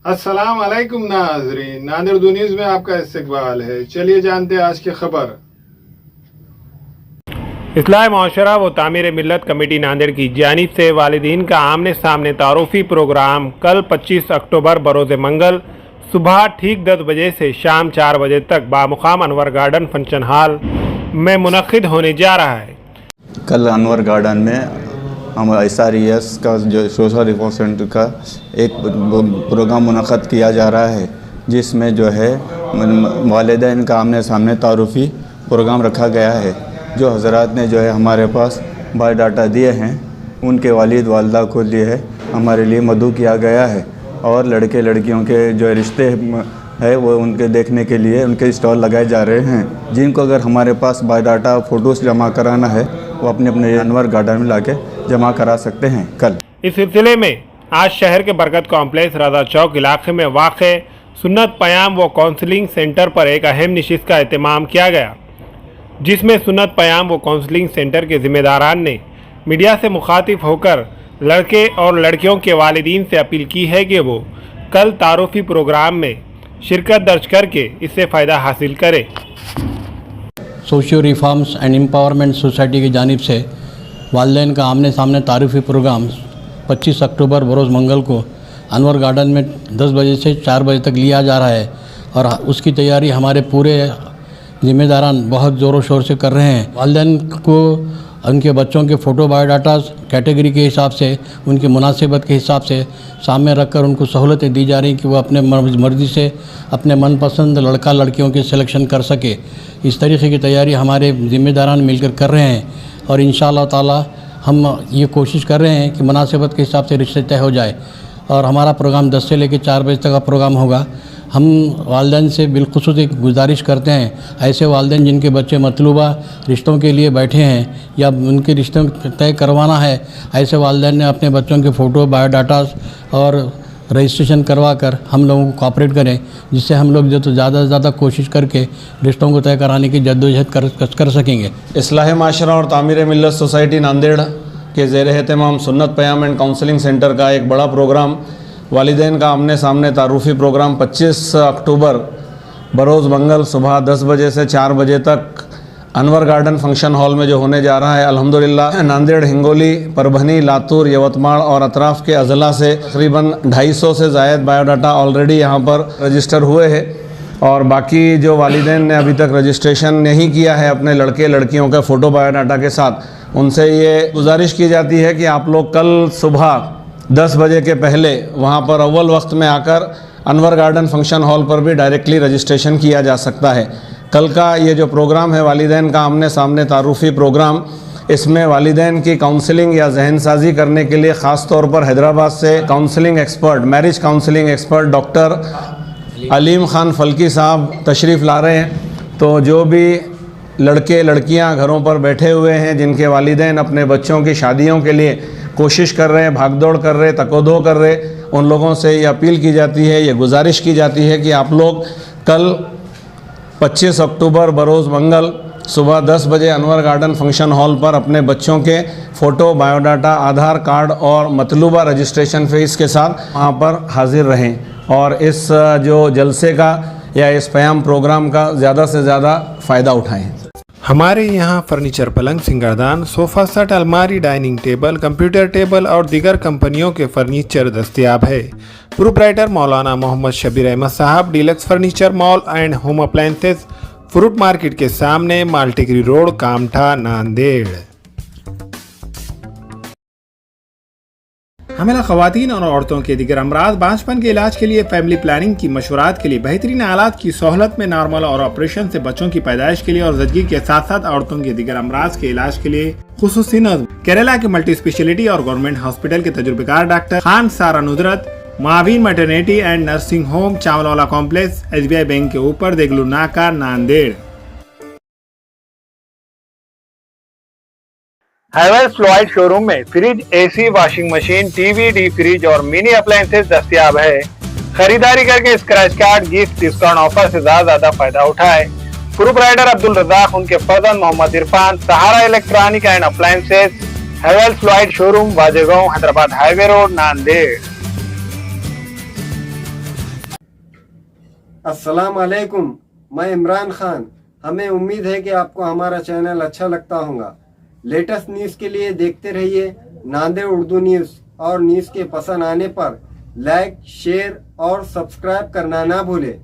अस्सलाम वालेकुम नाज़रीन, नादिर न्यूज़ में आपका इस्तकबाल है। चलिए जानते हैं आज की खबर। इस्लाह माशरा व तामीर मिल्लत कमेटी नांदेड़ की जानिब से वालिदीन का आमने सामने तारुफी प्रोग्राम कल 25 अक्टूबर बरोज़ मंगल सुबह ठीक 10 बजे से शाम 4 बजे तक बामुकाम अनवर गार्डन फंक्शन हॉल में मुनक्किद होने जा रहा है। कल अनवर गार्डन में हम SRES का जो सोशल रिफॉर्म सेंटर का एक प्रोग्राम मुनक़्क़द किया जा रहा है, जिसमें जो है वालिदैन का आमने सामने तारुफ़ी प्रोग्राम रखा गया है। जो हज़रात ने जो है हमारे पास बायोडाटा दिए हैं, उनके वालिद वालदा को लिए हमारे लिए मदऊ किया गया है और लड़के लड़कियों के जो रिश्ते है वो उनके देखने के लिए उनके स्टॉल लगाए जा रहे हैं। जिनको अगर हमारे पास बायोडाटा फ़ोटोज़ जमा कराना है वो अपने अपने अनवर गार्डन में लाके जमा करा सकते हैं। कल इस सिलसिले में आज शहर के बरकत कॉम्प्लेक्स राजा चौक इलाके में वाक़े सुन्नत पयाम व काउंसलिंग सेंटर पर एक अहम नशिस्त का एहतमाम किया गया, जिसमें सुन्नत पयाम व काउंसलिंग सेंटर के ज़िम्मेदारान ने मीडिया से मुखातिब होकर लड़के और लड़कियों के वालिदीन से अपील की है कि वो कल तारुफी प्रोग्राम में शिरकत दर्ज करके इससे फ़ायदा हासिल करें। Socio reforms and empowerment society की जानिब से वालिदैन का आमने सामने तारुफी प्रोग्राम 25 अक्टूबर बरोज़ मंगल को अनवर गार्डन में 10 बजे से 4 बजे तक लिया जा रहा है और उसकी तैयारी हमारे पूरे ज़िम्मेदारान बहुत ज़ोरों शोर से कर रहे हैं। वालिदैन को उनके बच्चों के फ़ोटो बायोडाटास कैटेगरी के हिसाब से, उनकी मुनासिबत के हिसाब से सामने रखकर उनको सहूलतें दी जा रही कि वो अपने मर्ज़ी से अपने मनपसंद लड़का लड़कियों की सिलेक्शन कर सके। इस तरीके की तैयारी हमारे ज़िम्मेदारान मिलकर कर रहे हैं और इंशाअल्लाह ताला हम ये कोशिश कर रहे हैं कि मुनासिबत के हिसाब से रिश्ते तय हो जाए और हमारा प्रोग्राम 10 से लेकर 4 बजे तक का प्रोग्राम होगा। हम वालिदैन से बिलखुसूस एक गुजारिश करते हैं, ऐसे वालिदैन जिनके बच्चे मतलूबा रिश्तों के लिए बैठे हैं या उनके रिश्तों तय करवाना है, ऐसे वालिदैन ने अपने बच्चों के फ़ोटो बायोडाटा और रजिस्ट्रेशन करवा कर हम लोगों को कोऑपरेट करें, जिससे हम लोग जो तो ज़्यादा से ज़्यादा कोशिश करके रिश्तों को तय कराने की जद्दोजहद कर सकेंगे। इस्लाह माशरा और तामीर मिल्लत सोसाइटी नांदेड़ के ज़ेर एहतमाम सुन्नत पयाम एंड काउंसलिंग सेंटर का एक बड़ा प्रोग्राम वालिदैन का आमने सामने तारुफ़ी प्रोग्राम 25 अक्टूबर बरोज़ मंगल सुबह 10 बजे से 4 बजे तक अनवर गार्डन फंक्शन हॉल में जो होने जा रहा है। अल्हम्दुलिल्लाह नांदेड़, हिंगोली, परभनी, लातूर, यवतमाड़ और अतराफ़ के अज़ला से तकरीबन 250 से ज़ायद बायोडाटा ऑलरेडी यहाँ पर रजिस्टर हुए हैं और बाकी जो वालिदैन ने अभी तक रजिस्ट्रेशन नहीं किया है अपने लड़के लड़कियों का फ़ोटो बायोडाटा के साथ, उनसे ये गुजारिश की जाती है कि आप लोग कल सुबह 10 बजे के पहले वहाँ पर अव्वल वक्त में आकर अनवर गार्डन फंक्शन हॉल पर भी डायरेक्टली रजिस्ट्रेशन किया जा सकता है। कल का ये जो प्रोग्राम है वालिदैन का आमने सामने तारुफ़ी प्रोग्राम, इसमें वालिदैन की काउंसलिंग या जहन साजी करने के लिए ख़ास तौर पर हैदराबाद से counselling expert, marriage counselling expert doctor Aleem Khan Falki साहब तशरीफ़ ला रहे हैं। तो जो भी लड़के लड़कियां घरों पर बैठे हुए हैं, जिनके वालिदैन अपने बच्चों की शादियों के लिए कोशिश कर रहे हैं, भागदौड़ कर रहे, तकोदो कर रहे, उन लोगों से ये अपील की जाती है, ये गुजारिश की जाती है कि आप लोग कल 25 अक्टूबर बरोज़ मंगल सुबह 10 बजे अनवर गार्डन फंक्शन हॉल पर अपने बच्चों के फ़ोटो बायोडाटा, आधार कार्ड और मतलूबा रजिस्ट्रेशन फ़ीस के साथ वहाँ पर हाजिर रहें और इस जो जलसे का या इस क़याम प्रोग्राम का ज़्यादा से ज़्यादा फ़ायदा उठाएँ। हमारे यहाँ फर्नीचर, पलंग, सिंगारदान, सोफ़ा सेट, अलमारी, डाइनिंग टेबल, कंप्यूटर टेबल और दीगर कंपनियों के फर्नीचर दस्तयाब है। प्रोप्राइटर मौलाना मोहम्मद शबीर अहमद साहब, deluxe furniture mall and home appliances, fruit market के सामने, माल्टिक्री रोड, कामठा, नांदेड़। हमें ख़वातीन और औरतों के दिगर अमराज, बांझपन के इलाज के लिए, फैमिली प्लानिंग की मशवरात के लिए, बेहतरीन आलात की सहूलत में, नॉर्मल और ऑपरेशन से बच्चों की पैदाइश के लिए और ज़चगी के साथ साथ औरतों के दिगर अमराज के इलाज के लिए खुसूसी नज़्म केरला के मल्टी स्पेशलिटी और गवर्नमेंट हॉस्पिटल के तजुर्बेकार doctor Khan Sara Nudrat, Maveen maternity and nursing home, Chawalwala complex, SBI bank के ऊपर, देगलू नाका, नांदेड़। हैवेल्स फ्लोराइड शोरूम में fridge, AC, washing machine, TV, D fridge और मिनी अप्लायंसेस दस्तयाब है। खरीदारी करके scratch card, gift, discount offer से ज्यादा फायदा उठाए। प्रोप्राइटर अब्दुल रज़ाक, उनके फर्जंद Mohammed Irfan, Sahara electronic and appliances, Havells fluoride showroom, वाजेगांव, Hyderabad highway road, Nanded. अस्सलाम वालेकुम, मैं इमरान खान। हमें उम्मीद है कि आपको हमारा चैनल अच्छा लगता होगा। लेटेस्ट न्यूज़ के लिए देखते रहिए नांदेड़ उर्दू न्यूज़, और न्यूज़ के पसंद आने पर लाइक, शेयर और सब्सक्राइब करना ना भूलें।